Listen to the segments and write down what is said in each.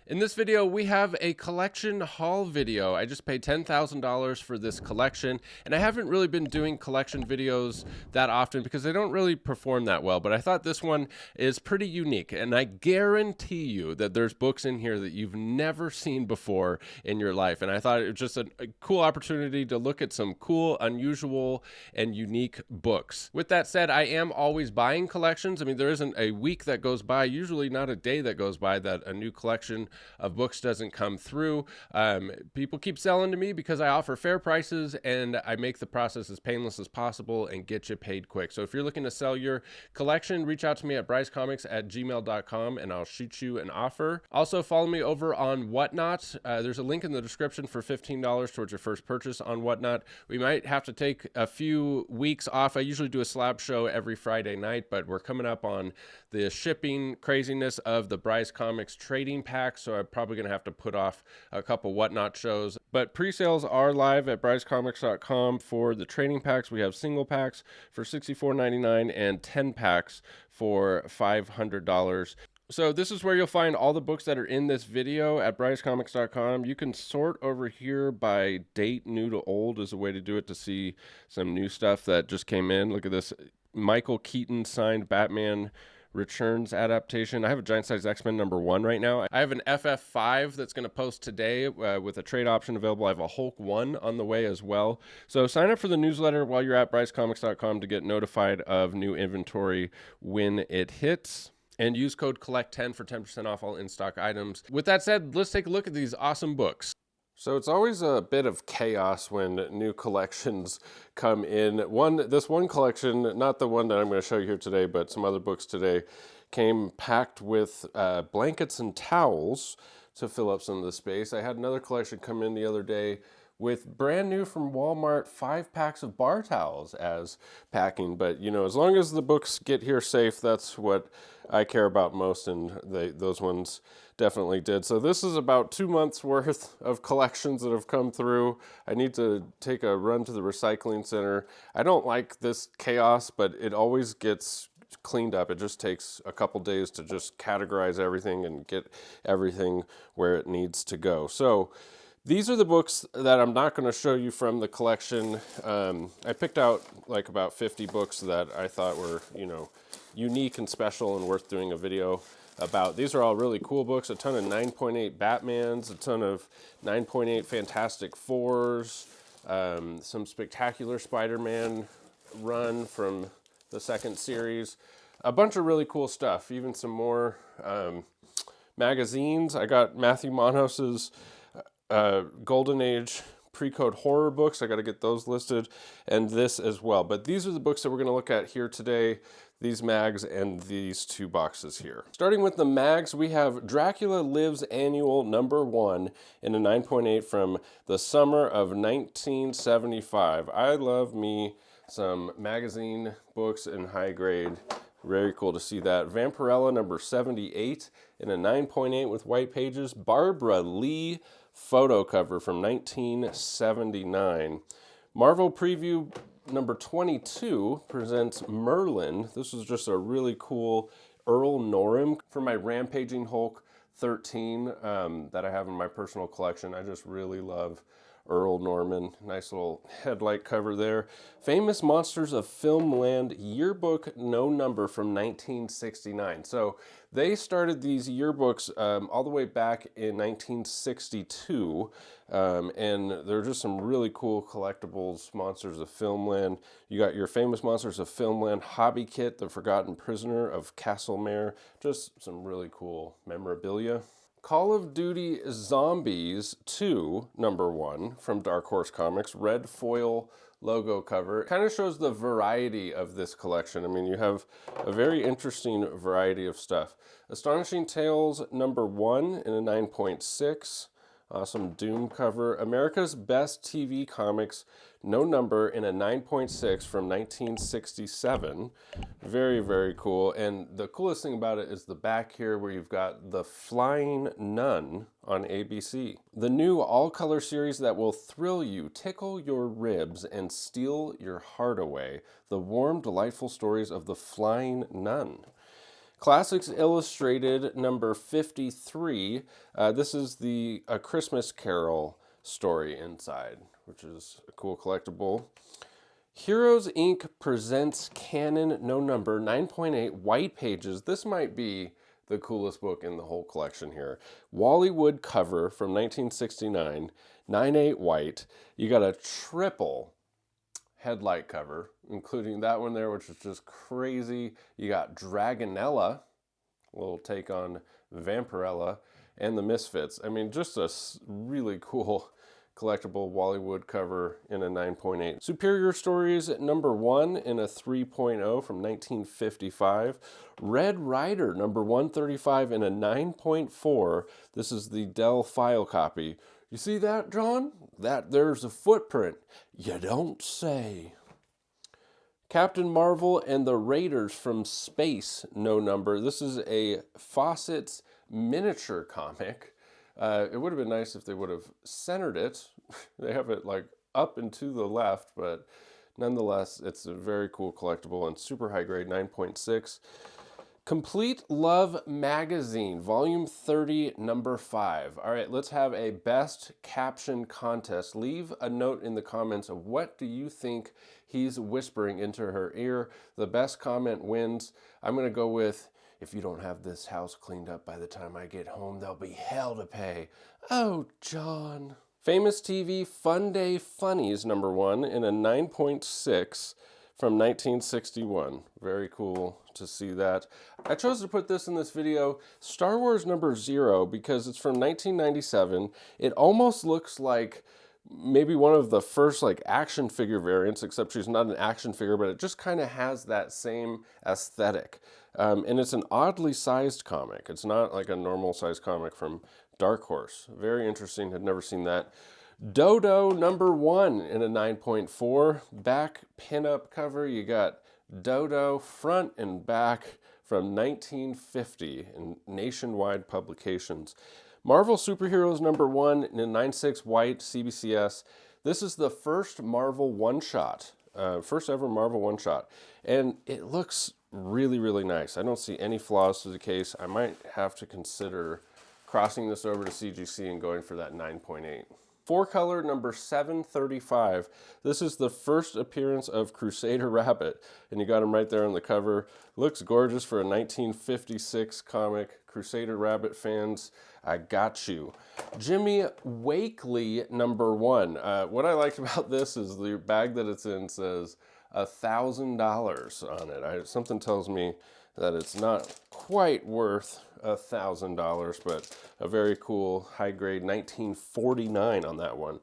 In this video, we have a collection haul video. I just paid $10,000 for this collection, and I haven't really been doing collection videos that often because they don't really perform that well, but I thought this one is pretty unique, and I guarantee you that there's books in here that you've never seen before in your life, and I thought it was just a cool opportunity to look at some cool, unusual, and unique books. With that said, I am always buying collections. I mean, there isn't a week that goes by, usually not a day that goes by, that a new collection of books doesn't come through. People keep selling to me because I offer fair prices and I make the process as painless as possible and get you paid quick. So if you're looking to sell your collection, reach out to me at brycecomics@gmail.com and I'll shoot you an offer. Also, follow me over on Whatnot. There's a link in the description for $15 towards your first purchase on Whatnot. We might have to take a few weeks off. I usually do a slab show every Friday night, but we're coming up on the shipping craziness of the Bryce Comics trading pack, so I'm probably going to have to put off a couple Whatnot shows. But pre-sales are live at brycecomics.com for the trading packs. We have single packs for $64.99 and 10 packs for $500. So this is where you'll find all the books that are in this video at brycecomics.com. You can sort over here by date, new to old is a way to do it, to see some new stuff that just came in. Look at this Michael Keaton signed Batman Returns adaptation. I have a Giant Size X-Men #1 right now. I have an FF5 that's going to post today with a trade option available. I have a Hulk 1 on the way as well. So sign up for the newsletter while you're at brycecomics.com to get notified of new inventory when it hits. And use code COLLECT10 for 10% off all in-stock items. With that said, let's take a look at these awesome books. So it's always a bit of chaos when new collections come in. This one collection, not the one that I'm going to show you here today, but some other books today, came packed with blankets and towels to fill up some of the space. I had another collection come in the other day with brand new from Walmart 5 packs of bar towels as packing. But, you know, as long as the books get here safe, that's what I care about most, and those ones definitely did. So this is about 2 months worth of collections that have come through. I need to take a run to the recycling center. I don't like this chaos, but it always gets cleaned up. It just takes a couple days to just categorize everything and get everything where it needs to go. So these are the books that I'm not going to show you from the collection. I picked out like about 50 books that I thought were, you know, unique and special and worth doing a video about. These are all really cool books. A ton of 9.8 Batmans, a ton of 9.8 Fantastic Fours, some spectacular Spider-Man run from the second series, a bunch of really cool stuff, even some more magazines. I got Matthew Monos's Golden Age pre-code horror books. I got to get those listed, and this as well. But these are the books that we're going to look at here today, these mags and these 2 boxes here. Starting with the mags, we have Dracula Lives Annual #1 in a 9.8 from the summer of 1975. I love me some magazine books in high grade. Very cool to see that. Vampirella #78 in a 9.8 with white pages. Barbara Lee photo cover from 1979. Marvel Preview #22 presents Merlin. This is just a really cool Earl Norham for my Rampaging Hulk 13 that I have in my personal collection. I just really love Earl Norman. Nice little headlight cover there. Famous Monsters of Filmland Yearbook No Number from 1969. So they started these yearbooks all the way back in 1962. And they're just some really cool collectibles. Monsters of Filmland. You got your Famous Monsters of Filmland Hobby Kit, The Forgotten Prisoner of Castlemare. Just some really cool memorabilia. Call of Duty Zombies 2 #1 from Dark Horse Comics, red foil logo cover. Kind of shows the variety of this collection. I mean, you have a very interesting variety of stuff. Astonishing Tales #1 in a 9.6. Awesome Doom cover. America's Best TV Comics, no number, in a 9.6 from 1967. Very, very cool. And the coolest thing about it is the back here where you've got The Flying Nun on ABC. The new all-color series that will thrill you, tickle your ribs, and steal your heart away. The warm, delightful stories of The Flying Nun. Classics Illustrated number 53. This is the A Christmas Carol story inside, which is a cool collectible. Heroes Inc. presents Canon No Number 9.8 white pages. This might be the coolest book in the whole collection here. Wally Wood cover from 1969, 9.8 white. You got a triple headlight cover, including that one there, which is just crazy. You got Dragonella, a little take on Vampirella, and the Misfits. I mean, just a really cool collectible Wally Wood cover in a 9.8. Superior Stories number 1 in a 3.0 from 1955. Red Rider number 135 in a 9.4. This is the Dell file copy. You see that, John? There's a footprint. You don't say. Captain Marvel and the Raiders from Space, no number. This is a Fawcett's miniature comic. It would have been nice if they would have centered it. They have it like up and to the left, but nonetheless, it's a very cool collectible and super high grade, 9.6. Complete Love Magazine, Volume 30, Number 5. All right, let's have a best caption contest. Leave a note in the comments of what do you think he's whispering into her ear. The best comment wins. I'm going to go with, if you don't have this house cleaned up by the time I get home, there'll be hell to pay. Oh, John. Famous TV Fun Day Funnies, number 1 in a 9.6 from 1961. Very cool to see that. I chose to put this in this video, Star Wars number 0, because it's from 1997. It almost looks like maybe one of the first like action figure variants, except she's not an action figure, but it just kind of has that same aesthetic. And it's an oddly sized comic. It's not like a normal sized comic from Dark Horse. Very interesting, had never seen that. Dodo number 1 in a 9.4. Back pinup cover, you got Dodo front and back from 1950 in nationwide publications. Marvel Superheroes number 1 in a 9.6 white CBCS. This is the first Marvel one-shot, first ever Marvel one-shot. And it looks really, really nice. I don't see any flaws to the case. I might have to consider crossing this over to CGC and going for that 9.8. 4-color number 735. This is the first appearance of Crusader Rabbit, and you got him right there on the cover. Looks gorgeous for a 1956 comic. Crusader Rabbit fans, I got you. Jimmy Wakely number 1. What I liked about this is the bag that it's in says $1,000 on it. Something tells me that it's not quite worth $1,000, but a very cool high grade 1949 on that one.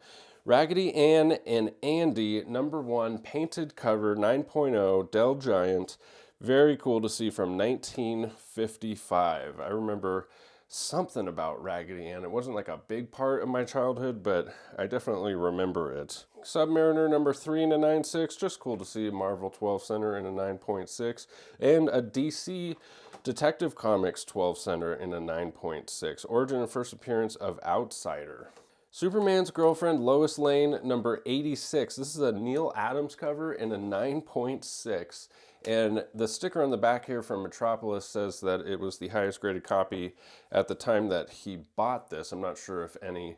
Raggedy Ann and Andy number 1 painted cover 9.0 Dell Giant. Very cool to see from 1955. I remember something about Raggedy Ann. It wasn't like a big part of my childhood, but I definitely remember it. Submariner number 3 in a 9.6. Just cool to see a Marvel 12 center in a 9.6. And a DC Detective Comics 12 center in a 9.6. Origin and first appearance of Outsider. Superman's Girlfriend, Lois Lane, number 86. This is a Neil Adams cover in a 9.6. And the sticker on the back here from Metropolis says that it was the highest graded copy at the time that he bought this. I'm not sure if any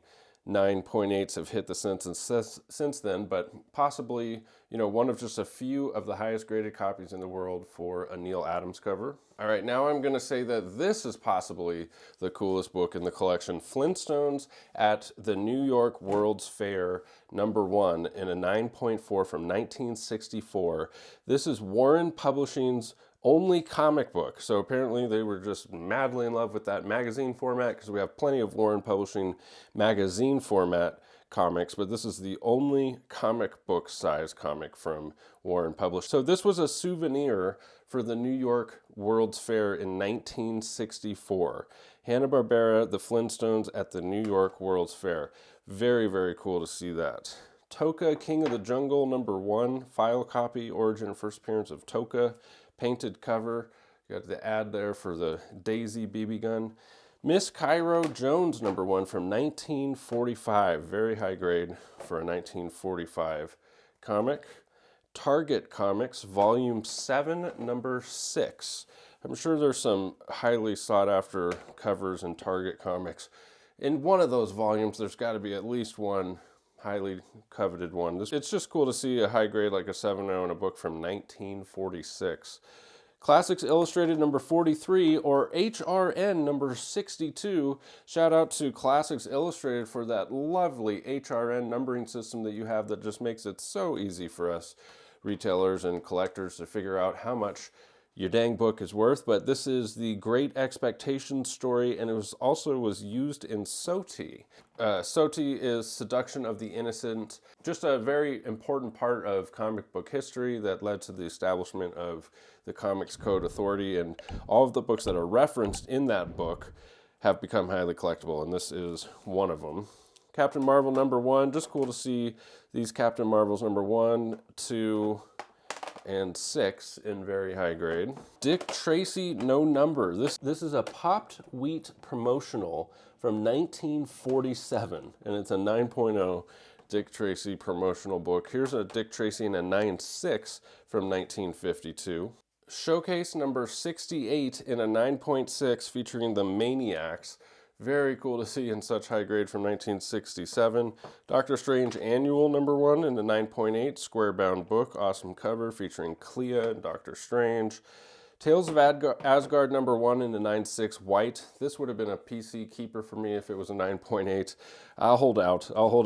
9.8s have hit the census since then, but possibly, you know, one of just a few of the highest graded copies in the world for a Neil Adams cover. All right, now I'm going to say that this is possibly the coolest book in the collection. Flintstones at the New York World's Fair, number 1 in a 9.4 from 1964. This is Warren Publishing's only comic book. So apparently they were just madly in love with that magazine format, because we have plenty of Warren Publishing magazine format comics, but this is the only comic book size comic from Warren Publishing. So this was a souvenir for the New York World's Fair in 1964. Hanna-Barbera, the Flintstones at the New York World's Fair. Very, very cool to see that. Toka, King of the Jungle, number 1, file copy, origin and first appearance of Toka, painted cover. Got the ad there for the Daisy BB gun. Miss Cairo Jones, number 1 from 1945. Very high grade for a 1945 comic. Target Comics, volume 7, number 6 I'm sure there's some highly sought after covers in Target Comics. In one of those volumes, there's got to be at least one highly coveted one. It's just cool to see a high grade like a 7.0 in a book from 1946. Classics Illustrated number 43, or HRN number 62. Shout out to Classics Illustrated for that lovely HRN numbering system that you have that just makes it so easy for us retailers and collectors to figure out how much your dang book is worth. But this is the Great Expectations story, and it was used in SOTI. SOTI is Seduction of the Innocent, just a very important part of comic book history that led to the establishment of the Comics Code Authority, and all of the books that are referenced in that book have become highly collectible, and this is one of them. Captain Marvel number 1, just cool to see these Captain Marvels number 1, 2, and 6 in very high grade. Dick Tracy No Number. This is a Popped Wheat promotional from 1947, and it's a 9.0 Dick Tracy promotional book. Here's a Dick Tracy in a 9.6 from 1952. Showcase number 68 in a 9.6 featuring the Maniacs. Very cool to see in such high grade from 1967. Doctor Strange Annual number 1 in the 9.8 square bound book. Awesome cover featuring Clea and Doctor Strange. Tales of Asgard number 1 in the 9.6 white. This would have been a PC keeper for me if it was a 9.8. I'll hold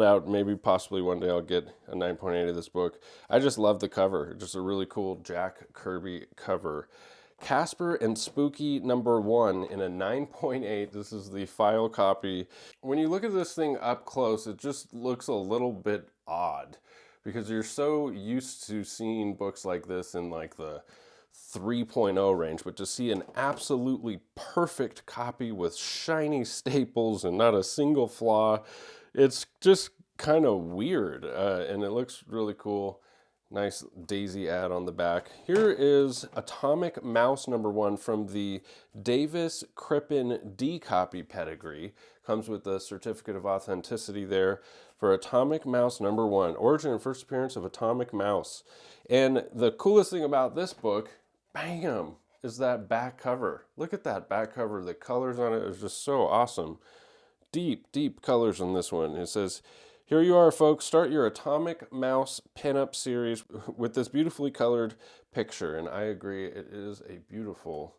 out. Maybe possibly one day I'll get a 9.8 of this book. I just love the cover. Just a really cool Jack Kirby cover. Casper and Spooky number 1 in a 9.8. This is the file copy. When you look at this thing up close, it just looks a little bit odd because you're so used to seeing books like this in like the 3.0 range, but to see an absolutely perfect copy with shiny staples and not a single flaw, it's just kind of weird, and it looks really cool. Nice daisy ad on the back. Here is Atomic Mouse number 1 from the Davis Crippen D copy pedigree. Comes with the certificate of authenticity there for Atomic Mouse number 1. Origin and first appearance of Atomic Mouse. And the coolest thing about this book, bam, is that back cover. Look at that back cover. The colors on it is just so awesome. Deep, deep colors on this one. It says, "Here you are, folks. Start your Atomic Mouse pinup series with this beautifully colored picture." And I agree, it is a beautiful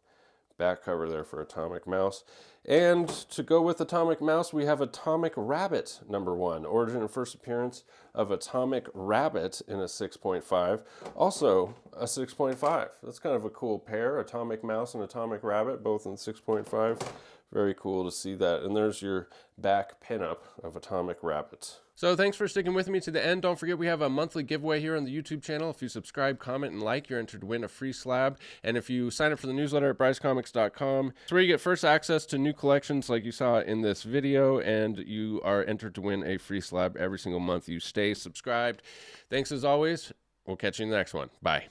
back cover there for Atomic Mouse. And to go with Atomic Mouse, we have Atomic Rabbit number 1. Origin and first appearance of Atomic Rabbit in a 6.5. Also a 6.5. That's kind of a cool pair. Atomic Mouse and Atomic Rabbit, both in 6.5. Very cool to see that. And there's your back pinup of Atomic Rabbit. So thanks for sticking with me to the end. Don't forget we have a monthly giveaway here on the YouTube channel. If you subscribe, comment, and like, you're entered to win a free slab. And if you sign up for the newsletter at brycecomics.com, it's where you get first access to new collections like you saw in this video, and you are entered to win a free slab every single month you stay subscribed. Thanks as always. We'll catch you in the next one. Bye.